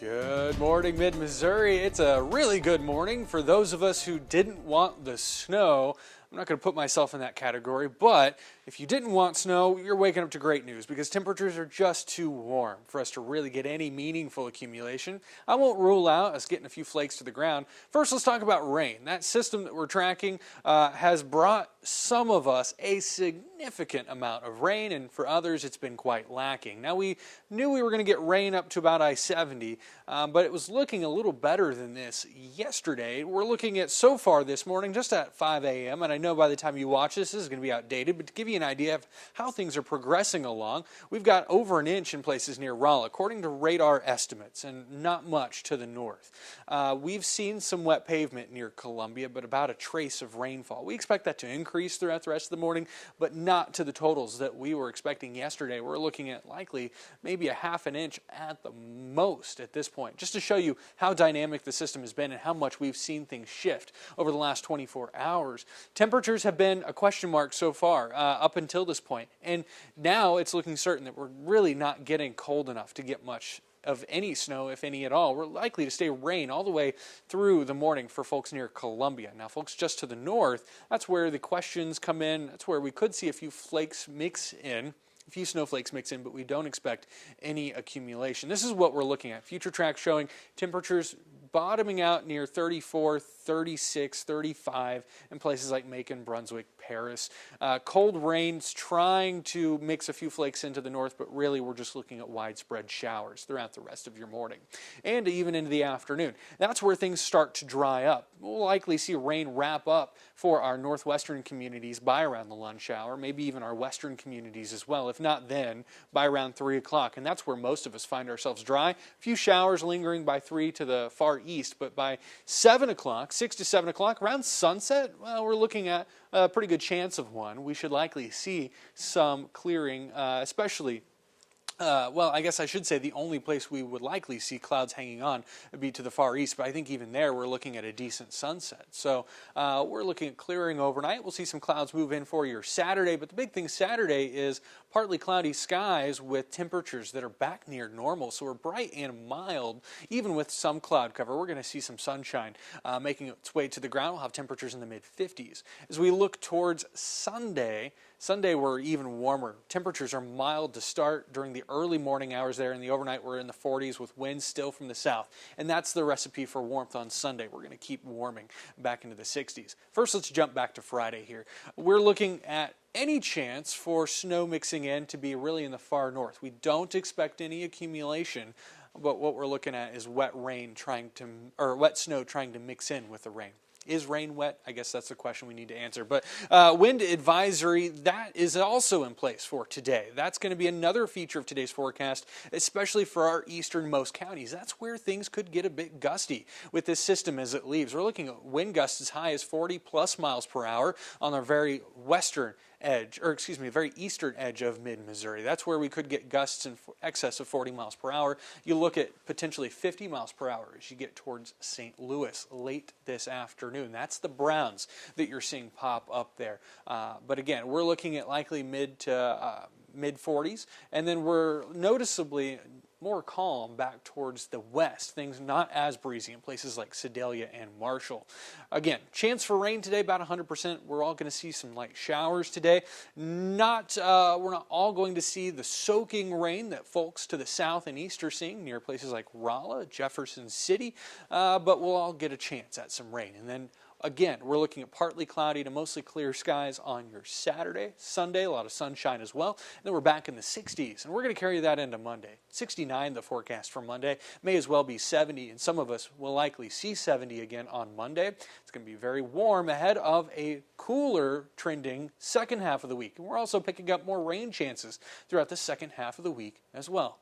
Good morning, Mid-Missouri. It's a really good morning for those of us who didn't want the snow. I'm not going to put myself in that category, but if you didn't want snow, you're waking up to great news because temperatures are just too warm for us to really get any meaningful accumulation. I won't rule out us getting a few flakes to the ground. First, let's talk about rain. That system that we're tracking has brought some of us a significant amount of rain, and for others, it's been quite lacking. Now, we knew we were going to get rain up to about I-70, but it was looking a little better than this yesterday. We're looking at so far this morning just at 5 a.m., and I know by the time you watch this is going to be outdated, but to give you an idea of how things are progressing along, we've got over an inch in places near Rolla, according to radar estimates, and not much to the north. We've seen some wet pavement near Columbia, but about a trace of rainfall. We expect that to increase throughout the rest of the morning, but not to the totals that we were expecting yesterday. We're looking at likely maybe a half an inch at the most at this point, just to show you how dynamic the system has been and how much we've seen things shift over the last 24 hours. Temperatures have been a question mark so far up until this point, and now it's looking certain that we're really not getting cold enough to get much of any snow, if any at all. We're likely to stay rain all the way through the morning for folks near Columbia. Now, folks just to the north, that's where the questions come in. That's where we could see a few flakes mix in. A few snowflakes mix in, but we don't expect any accumulation. This is what we're looking at. Future track showing temperatures bottoming out near 34, 36, 35 in places like Macon, Brunswick, Paris. Cold rains trying to mix a few flakes into the north, but really we're just looking at widespread showers throughout the rest of your morning and even into the afternoon. That's where things start to dry up. We'll likely see rain wrap up for our northwestern communities by around the lunch hour, maybe even our western communities as well. If not then, by around 3 o'clock, and that's where most of us find ourselves dry. A few showers lingering by 3 to the far east, but by 7 o'clock, 6 to 7 o'clock, around sunset, well, we're looking at a pretty good chance of one. We should likely see some clearing, especially well, I guess I should say the only place we would likely see clouds hanging on would be to the far east, but I think even there we're looking at a decent sunset. So we're looking at clearing overnight. We'll see some clouds move in for your Saturday, but the big thing Saturday is partly cloudy skies with temperatures that are back near normal. So we're bright and mild, even with some cloud cover. We're going to see some sunshine making its way to the ground. We'll have temperatures in the mid-50s. As we look towards Sunday we're even warmer. Temperatures are mild to start during the early morning hours there. In the overnight, we're in the 40s with winds still from the south. And that's the recipe for warmth on Sunday. We're going to keep warming back into the 60s. First, let's jump back to Friday here. We're looking at any chance for snow mixing in to be really in the far north. We don't expect any accumulation, but what we're looking at is wet snow trying to mix in with the rain. Is rain wet? I guess that's the question we need to answer. But wind advisory, that is also in place for today. That's going to be another feature of today's forecast, especially for our easternmost counties. That's where things could get a bit gusty with this system as it leaves. We're looking at wind gusts as high as 40 plus miles per hour on our very western edge, or excuse me, the very eastern edge of mid-Missouri. That's where we could get gusts in excess of 40 miles per hour. You look at potentially 50 miles per hour as you get towards St. Louis late this afternoon. That's the browns that you're seeing pop up there. But again, we're looking at likely mid 40s, and then we're noticeably more calm back towards the west. Things not as breezy in places like Sedalia and Marshall. Again, chance for rain today, about 100%. We're all going to see some light showers today. We're not all going to see the soaking rain that folks to the south and east are seeing near places like Rolla, Jefferson City, but we'll all get a chance at some rain. And then again, we're looking at partly cloudy to mostly clear skies on your Saturday, Sunday, a lot of sunshine as well. And then we're back in the 60s, and we're going to carry that into Monday. 69, the forecast for Monday, may as well be 70, and some of us will likely see 70 again on Monday. It's going to be very warm ahead of a cooler trending second half of the week. And we're also picking up more rain chances throughout the second half of the week as well.